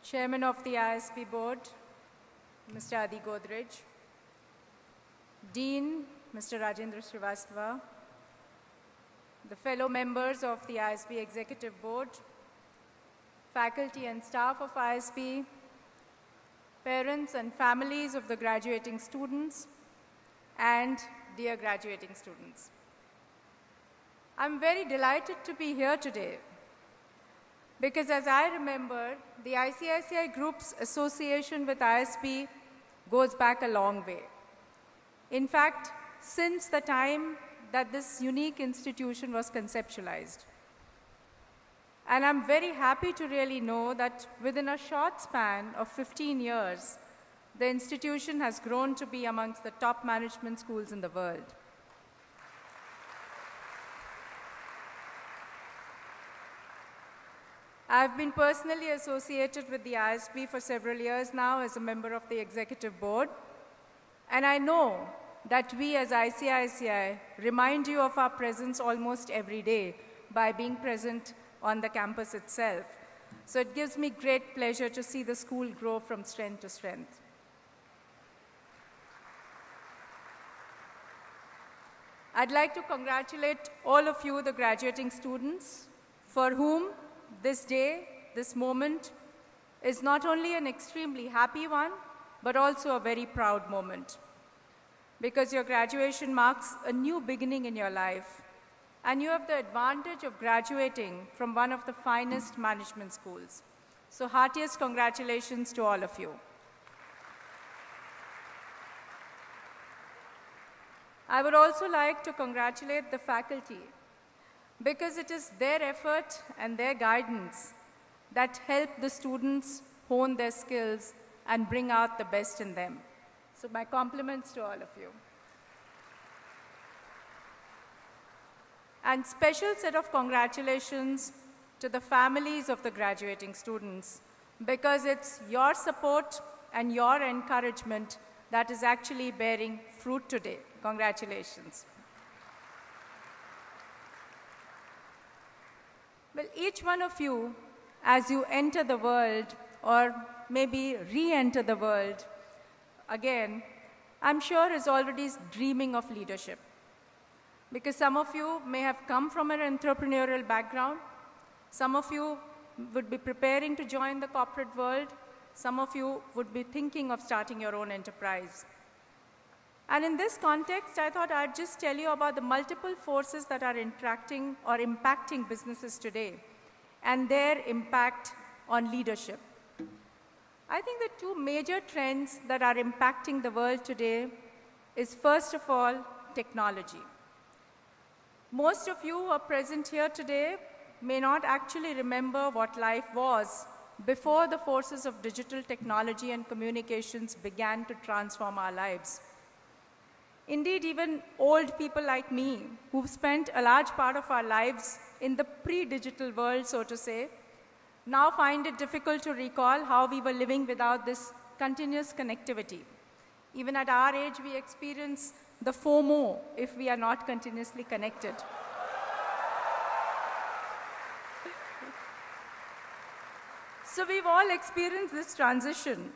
Chairman of the ISB Board, Mr. Adi Godrej, Dean, Mr. Rajendra Srivastava, the fellow members of the ISB Executive Board, faculty and staff of ISB, parents and families of the graduating students, and dear graduating students. I'm very delighted to be here today because as I remember, the ICICI Group's association with ISB goes back a long way. In fact, since the time that this unique institution was conceptualized. And I'm very happy to really know that within a short span of 15 years, the institution has grown to be amongst the top management schools in the world. I've been personally associated with the ISB for several years now as a member of the executive board. And I know that we as ICICI remind you of our presence almost every day by being present on the campus itself. So it gives me great pleasure to see the school grow from strength to strength. I'd like to congratulate all of you, the graduating students, for whom this day, this moment, is not only an extremely happy one, but also a very proud moment. Because your graduation marks a new beginning in your life, and you have the advantage of graduating from one of the finest management schools. So heartiest congratulations to all of you. I would also like to congratulate the faculty because it is their effort and their guidance that help the students hone their skills and bring out the best in them. So my compliments to all of you. And special set of congratulations to the families of the graduating students because it's your support and your encouragement that is actually bearing fruit today. Congratulations. Well, each one of you, as you enter the world or maybe re-enter the world again, I'm sure is already dreaming of leadership. Because some of you may have come from an entrepreneurial background. Some of you would be preparing to join the corporate world. Some of you would be thinking of starting your own enterprise. And in this context, I thought I'd just tell you about the multiple forces that are interacting or impacting businesses today and their impact on leadership. I think the two major trends that are impacting the world today is, first of all, technology. Most of you who are present here today may not actually remember what life was before the forces of digital technology and communications began to transform our lives. Indeed, even old people like me, who've spent a large part of our lives in the pre-digital world, so to say, now find it difficult to recall how we were living without this continuous connectivity. Even at our age, we experience the FOMO if we are not continuously connected. So we've all experienced this transition.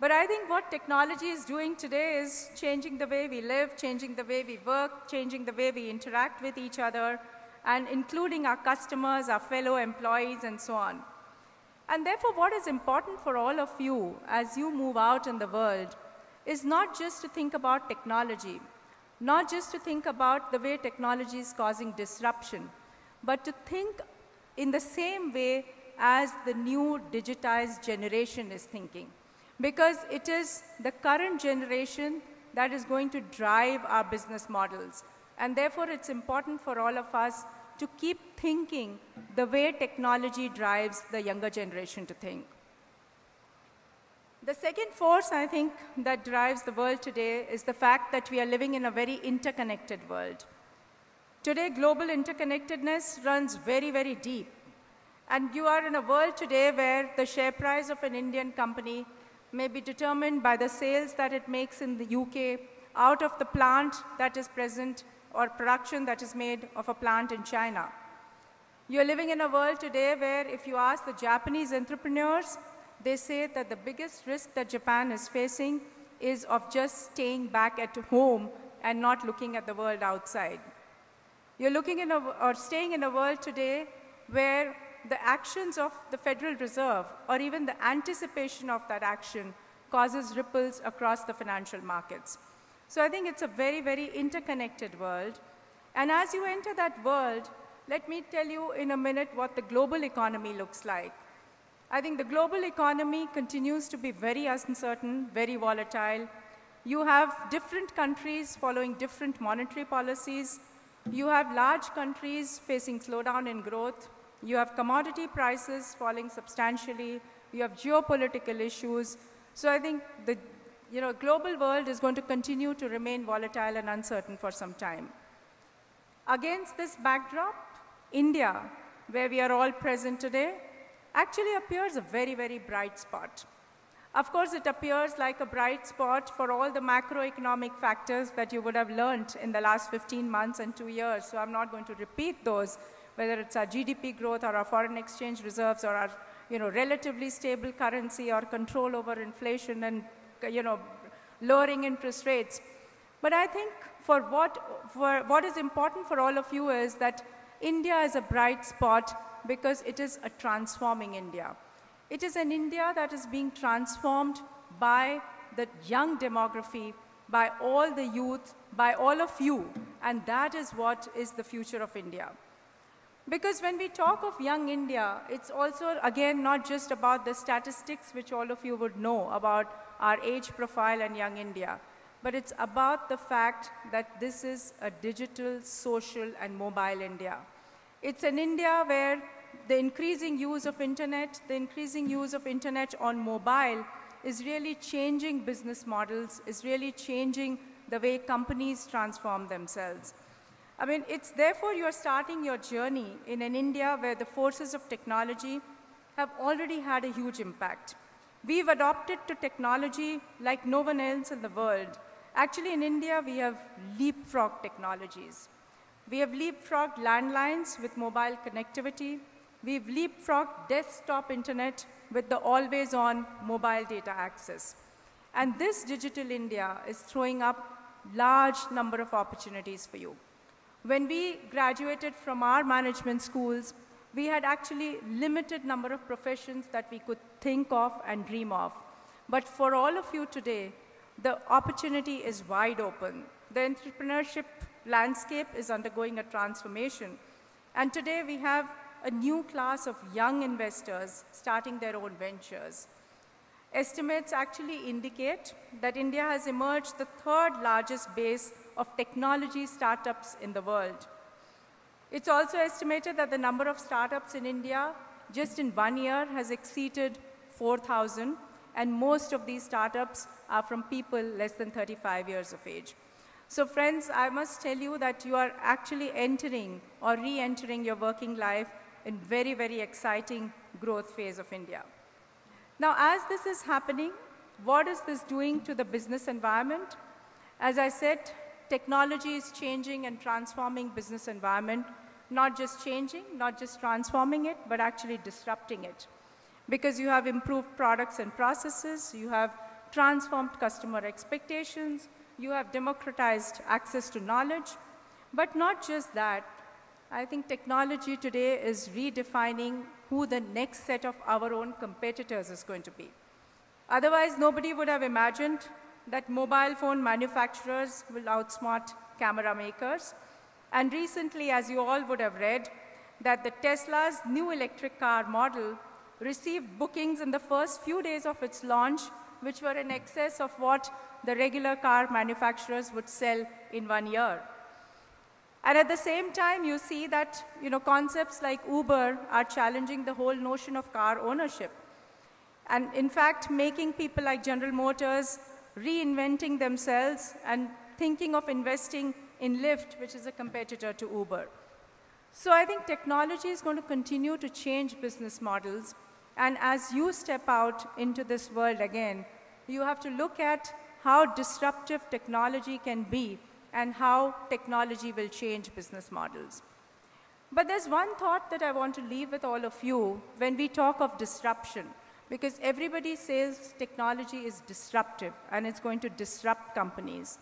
But I think what technology is doing today is changing the way we live, changing the way we work, changing the way we interact with each other, and including our customers, our fellow employees, and so on. And therefore, what is important for all of you as you move out in the world is not just to think about technology, not just to think about the way technology is causing disruption, but to think in the same way as the new digitized generation is thinking. Because it is the current generation that is going to drive our business models. And therefore, it's important for all of us to keep thinking the way technology drives the younger generation to think. The second force, I think, that drives the world today is the fact that we are living in a very interconnected world. Today, global interconnectedness runs very, very deep. And you are in a world today where the share price of an Indian company may be determined by the sales that it makes in the UK out of the plant that is present or production that is made of a plant in China. You're living in a world today where if you ask the Japanese entrepreneurs, they say that the biggest risk that Japan is facing is of just staying back at home and not looking at the world outside. You're looking in or staying in a world today where the actions of the Federal Reserve or even the anticipation of that action causes ripples across the financial markets. So I think it's a very, very interconnected world. And as you enter that world, let me tell you in a minute what the global economy looks like. I think the global economy continues to be very uncertain, very volatile. You have different countries following different monetary policies. You have large countries facing slowdown in growth. You have commodity prices falling substantially. You have geopolitical issues. So I think the global world is going to continue to remain volatile and uncertain for some time. Against this backdrop, India, where we are all present today, actually appears a very, very bright spot. Of course, it appears like a bright spot for all the macroeconomic factors that you would have learned in the last 15 months and 2 years, so I'm not going to repeat those, whether it's our GDP growth or our foreign exchange reserves or our relatively stable currency or control over inflation and lowering interest rates. But I think for what is important for all of you is that India is a bright spot because it is a transforming India. It is an India that is being transformed by the young demography, by all the youth, by all of you, and that is what is the future of India. Because when we talk of young India, it's also, again, not just about the statistics which all of you would know about our age profile and young India, but it's about the fact that this is a digital, social, and mobile India. It's an India where the increasing use of internet, on mobile is really changing business models, is really changing the way companies transform themselves. I mean, it's therefore you're starting your journey in an India where the forces of technology have already had a huge impact. We've adopted to technology like no one else in the world. Actually, in India, we have leapfrog technologies. We have leapfrogged landlines with mobile connectivity. We've leapfrogged desktop internet with the always-on mobile data access. And this digital India is throwing up large number of opportunities for you. When we graduated from our management schools, we had actually limited number of professions that we could think of and dream of. But for all of you today, the opportunity is wide open. The entrepreneurship landscape is undergoing a transformation. And today we have a new class of young investors starting their own ventures. Estimates actually indicate that India has emerged the third largest base of technology startups in the world. It's also estimated that the number of startups in India just in 1 year has exceeded 4,000, and most of these startups are from people less than 35 years of age. So friends, I must tell you that you are actually entering or re-entering your working life in very, very exciting growth phase of India. Now, as this is happening, what is this doing to the business environment? As I said, technology is changing and transforming business environment, not just changing, not just transforming it, but actually disrupting it. Because you have improved products and processes, you have transformed customer expectations, you have democratized access to knowledge, but not just that. I think technology today is redefining who the next set of our own competitors is going to be. Otherwise, nobody would have imagined that mobile phone manufacturers will outsmart camera makers. And recently, as you all would have read, that the Tesla's new electric car model received bookings in the first few days of its launch, which were in excess of what the regular car manufacturers would sell in 1 year. And at the same time, you see that concepts like Uber are challenging the whole notion of car ownership. And in fact, making people like General Motors reinventing themselves and thinking of investing in Lyft, which is a competitor to Uber. So I think technology is going to continue to change business models. And as you step out into this world again, you have to look at how disruptive technology can be and how technology will change business models. But there's one thought that I want to leave with all of you when we talk of disruption. because everybody says technology is disruptive and it's going to disrupt companies.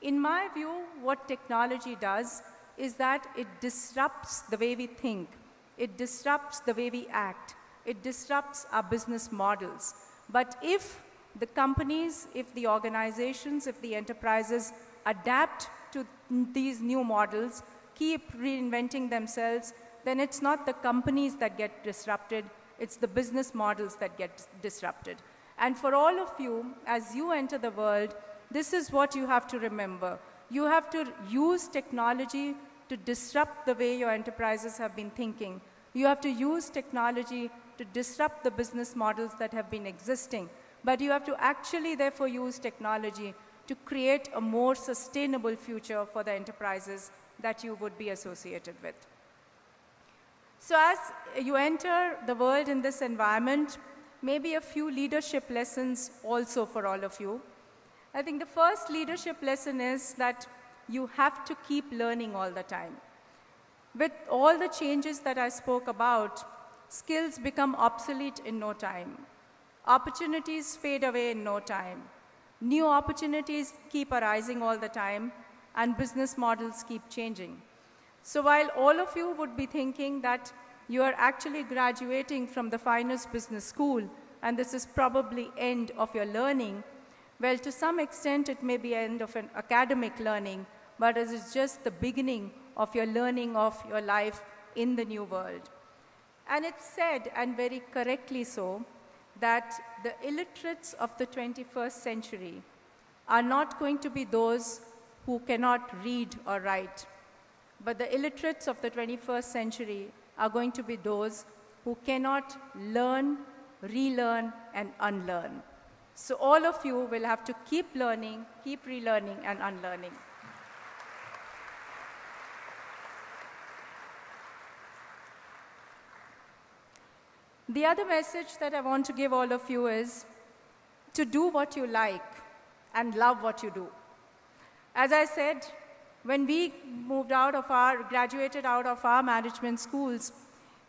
In my view, what technology does is that it disrupts the way we think. It disrupts the way we act. It disrupts our business models. But if the companies, if the organizations, if the enterprises adapt to these new models, keep reinventing themselves, then it's not the companies that get disrupted, it's the business models that get disrupted. And for all of you, as you enter the world, this is what you have to remember. You have to use technology to disrupt the way your enterprises have been thinking. You have to use technology to disrupt the business models that have been existing. But you have to actually, therefore, use technology to create a more sustainable future for the enterprises that you would be associated with. So as you enter the world in this environment, maybe a few leadership lessons also for all of you. I think the first leadership lesson is that you have to keep learning all the time. With all the changes that I spoke about, skills become obsolete in no time. Opportunities fade away in no time. New opportunities keep arising all the time, and business models keep changing. So while all of you would be thinking that you are actually graduating from the finest business school, and this is probably end of your learning, well, to some extent it may be end of an academic learning, but it is just the beginning of your learning of your life in the new world. And it's said, and very correctly so, that the illiterates of the 21st century are not going to be those who cannot read or write, but the illiterates of the 21st century are going to be those who cannot learn, relearn, and unlearn. So all of you will have to keep learning, keep relearning, and unlearning. The other message that I want to give all of you is to do what you like and love what you do. As I said, when we graduated out of our management schools,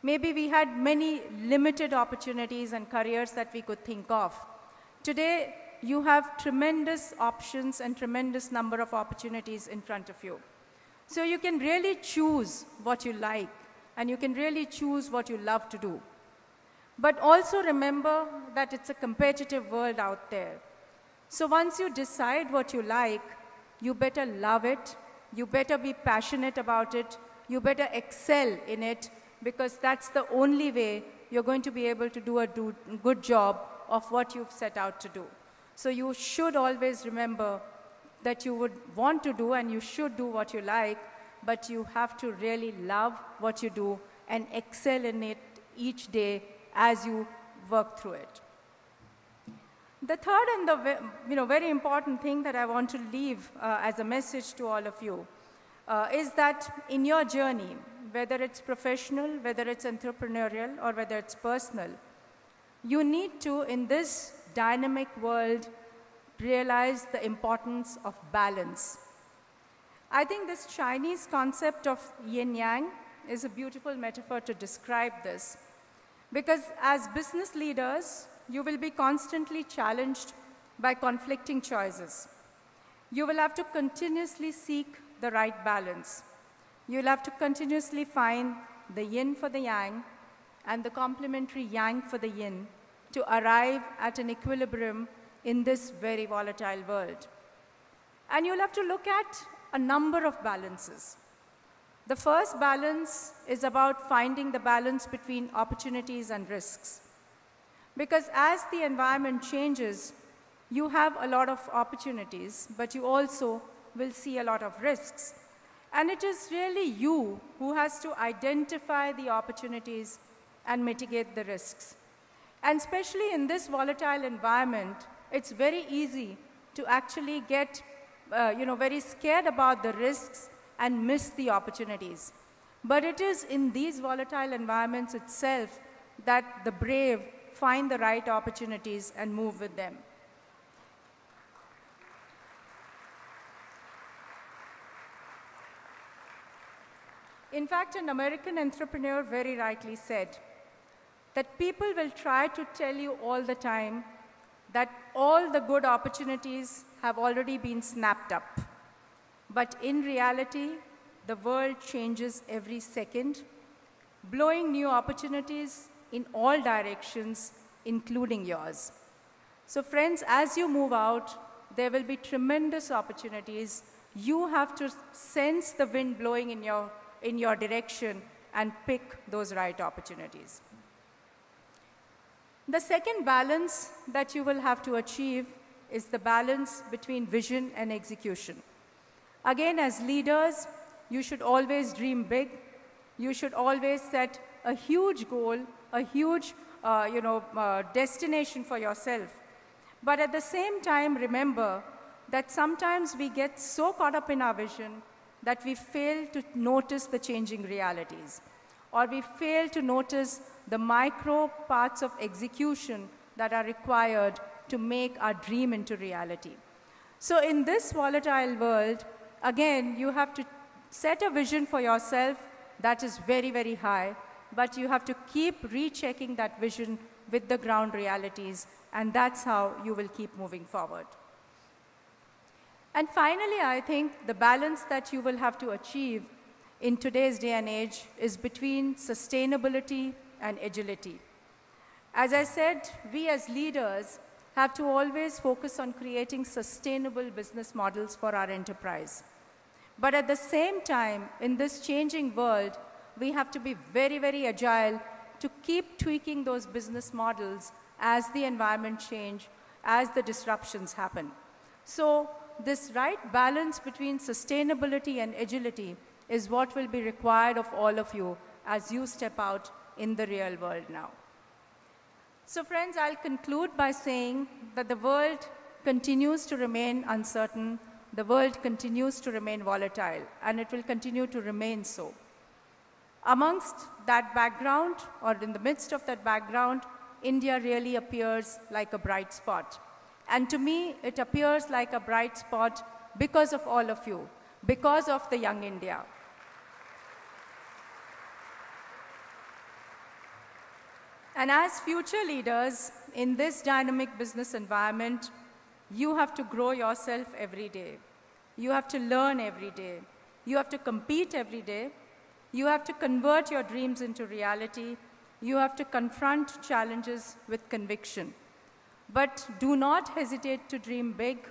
maybe we had many limited opportunities and careers that we could think of. Today, you have tremendous options and tremendous number of opportunities in front of you. So you can really choose what you like, and you can really choose what you love to do. But also remember that it's a competitive world out there. So once you decide what you like, you better love it, you better be passionate about it, you better excel in it, because that's the only way you're going to be able to do a good job of what you've set out to do. So you should always remember that you would want to do and you should do what you like, but you have to really love what you do and excel in it each day as you work through it. The third and the very important thing that I want to leave as a message to all of you is that in your journey, whether it's professional, whether it's entrepreneurial, or whether it's personal, you need to, in this dynamic world, realize the importance of balance. I think this Chinese concept of yin-yang is a beautiful metaphor to describe this. Because as business leaders, you will be constantly challenged by conflicting choices. You will have to continuously seek the right balance. You'll have to continuously find the yin for the yang and the complementary yang for the yin to arrive at an equilibrium in this very volatile world. And you'll have to look at a number of balances. The first balance is about finding the balance between opportunities and risks. Because as the environment changes, you have a lot of opportunities, but you also will see a lot of risks. And it is really you who has to identify the opportunities and mitigate the risks. And especially in this volatile environment, it's very easy to actually get very scared about the risks and miss the opportunities. But it is in these volatile environments itself that the brave find the right opportunities and move with them. In fact, an American entrepreneur very rightly said that people will try to tell you all the time that all the good opportunities have already been snapped up. But in reality, the world changes every second, blowing new opportunities in all directions, including yours. So friends, as you move out, there will be tremendous opportunities. You have to sense the wind blowing in your direction and pick those right opportunities. The second balance that you will have to achieve is the balance between vision and execution. Again, as leaders, you should always dream big. You should always set a huge goal, a huge destination for yourself. But at the same time, remember that sometimes we get so caught up in our vision that we fail to notice the changing realities, or we fail to notice the micro parts of execution that are required to make our dream into reality. So in this volatile world, again, you have to set a vision for yourself that is very, very high, but you have to keep rechecking that vision with the ground realities, and that's how you will keep moving forward. And finally, I think the balance that you will have to achieve in today's day and age is between sustainability and agility. As I said, we as leaders have to always focus on creating sustainable business models for our enterprise. But at the same time, in this changing world, we have to be very, very agile to keep tweaking those business models as the environment changes, as the disruptions happen. So this right balance between sustainability and agility is what will be required of all of you as you step out in the real world now. So friends, I'll conclude by saying that the world continues to remain uncertain, the world continues to remain volatile, and it will continue to remain so. Amongst that background, or in the midst of that background, India really appears like a bright spot. And to me, it appears like a bright spot because of all of you, because of the young India. And as future leaders in this dynamic business environment, you have to grow yourself every day. You have to learn every day. You have to compete every day. You have to convert your dreams into reality. You have to confront challenges with conviction. But do not hesitate to dream big.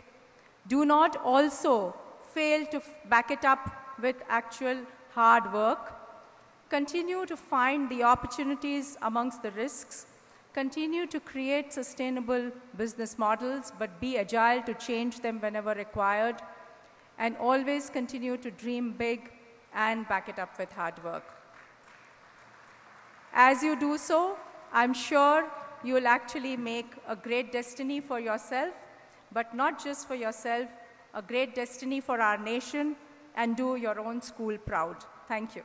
Do not also fail to back it up with actual hard work. Continue to find the opportunities amongst the risks. Continue to create sustainable business models, but be agile to change them whenever required. And always continue to dream big and back it up with hard work. As you do so, I'm sure you will actually make a great destiny for yourself, but not just for yourself, a great destiny for our nation, and do your own school proud. Thank you.